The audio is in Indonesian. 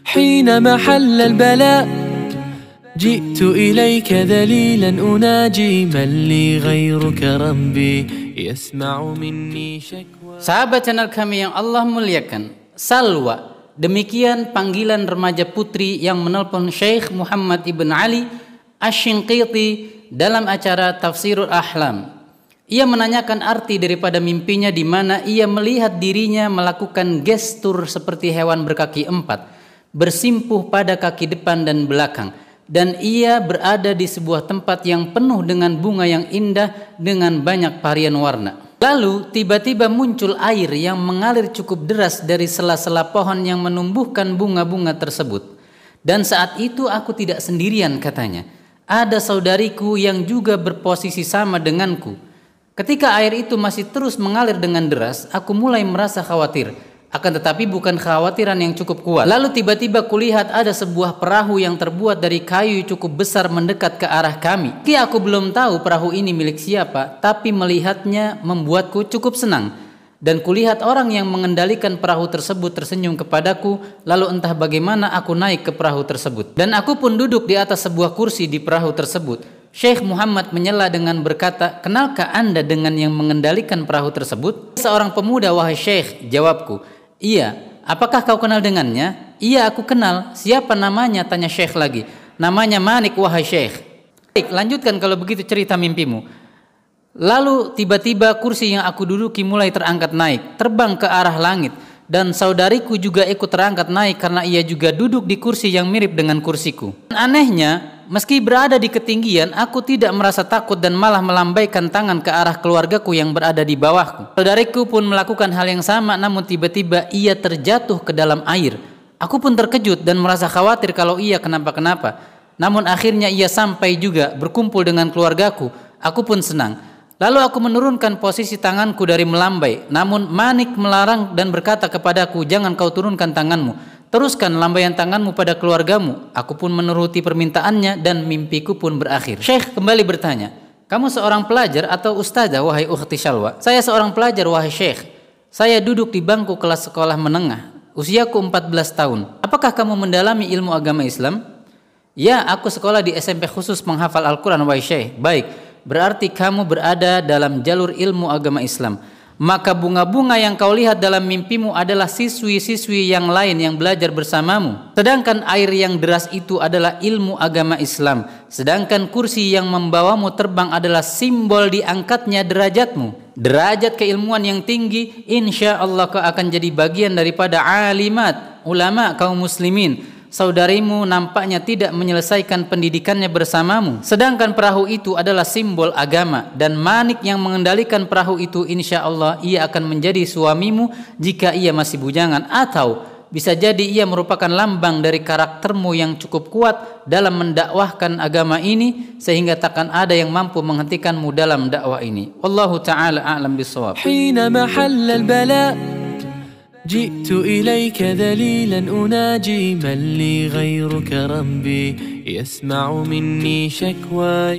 حينما حل البلاء جئت إليك ذليلا أناجي من لي غيرك ربي يسمع مني شكوى. Sahabat channel kami yang Allah muliakan, Salwa, demikian panggilan remaja putri yang menelpon Syekh Muhammad ibn Ali Asy-Shinqiti dalam acara Tafsirul Ahlam. Ia menanyakan arti daripada mimpinya di mana ia melihat dirinya melakukan gestur seperti hewan berkaki empat, bersimpuh pada kaki depan dan belakang, dan ia berada di sebuah tempat yang penuh dengan bunga yang indah dengan banyak varian warna. Lalu tiba-tiba muncul air yang mengalir cukup deras dari sela-sela pohon yang menumbuhkan bunga-bunga tersebut. Dan saat itu aku tidak sendirian, katanya. Ada saudariku yang juga berposisi sama denganku. Ketika air itu masih terus mengalir dengan deras, aku mulai merasa khawatir. Akan tetapi bukan kekhawatiran yang cukup kuat. Lalu tiba-tiba kulihat ada sebuah perahu yang terbuat dari kayu cukup besar mendekat ke arah kami. Meski aku belum tahu perahu ini milik siapa, tapi melihatnya membuatku cukup senang. Dan kulihat orang yang mengendalikan perahu tersebut tersenyum kepadaku, lalu entah bagaimana aku naik ke perahu tersebut. Dan aku pun duduk di atas sebuah kursi di perahu tersebut. Syekh Muhammad menyela dengan berkata, "Kenalkah Anda dengan yang mengendalikan perahu tersebut?" "Seorang pemuda, wahai Syekh," jawabku. "Iya, apakah kau kenal dengannya?" "Iya, aku kenal." "Siapa namanya?" tanya Syekh lagi. "Namanya Manik, wahai Syekh." "Baik, lanjutkan kalau begitu cerita mimpimu." Lalu tiba-tiba kursi yang aku duduki mulai terangkat naik, terbang ke arah langit, dan saudariku juga ikut terangkat naik karena ia juga duduk di kursi yang mirip dengan kursiku. Dan anehnya, meski berada di ketinggian, aku tidak merasa takut dan malah melambaikan tangan ke arah keluargaku yang berada di bawahku. Saudariku pun melakukan hal yang sama, namun tiba-tiba ia terjatuh ke dalam air. Aku pun terkejut dan merasa khawatir kalau ia kenapa-kenapa. Namun akhirnya ia sampai juga berkumpul dengan keluargaku. Aku pun senang. Lalu aku menurunkan posisi tanganku dari melambai. Namun Manik melarang dan berkata kepadaku, "Jangan kau turunkan tanganmu. Teruskan lambaian tanganmu pada keluargamu." Aku pun menuruti permintaannya dan mimpiku pun berakhir. Syekh kembali bertanya, "Kamu seorang pelajar atau ustazah, wahai ukhti Salwa?" "Saya seorang pelajar, wahai Syekh. Saya duduk di bangku kelas sekolah menengah. Usiaku 14 tahun. Apakah kamu mendalami ilmu agama Islam?" "Ya, aku sekolah di SMP khusus penghafal Al-Quran, wahai Syekh." "Baik, berarti kamu berada dalam jalur ilmu agama Islam. Maka bunga-bunga yang kau lihat dalam mimpimu adalah siswi-siswi yang lain yang belajar bersamamu. Sedangkan air yang deras itu adalah ilmu agama Islam. Sedangkan kursi yang membawamu terbang adalah simbol diangkatnya derajatmu. Derajat keilmuan yang tinggi, insya Allah kau akan jadi bagian daripada alimat, ulama kaum muslimin. Saudarimu nampaknya tidak menyelesaikan pendidikannya bersamamu. Sedangkan perahu itu adalah simbol agama. Dan Manik yang mengendalikan perahu itu, insya Allah ia akan menjadi suamimu jika ia masih bujangan. Atau bisa jadi ia merupakan lambang dari karaktermu yang cukup kuat dalam mendakwahkan agama ini, sehingga takkan ada yang mampu menghentikanmu dalam dakwah ini. Wallahu ta'ala a'lam bishawab. حينما حل البلاء جئت إليك ذليلا أناجي من لي غيرك ربي يسمع مني شكواي.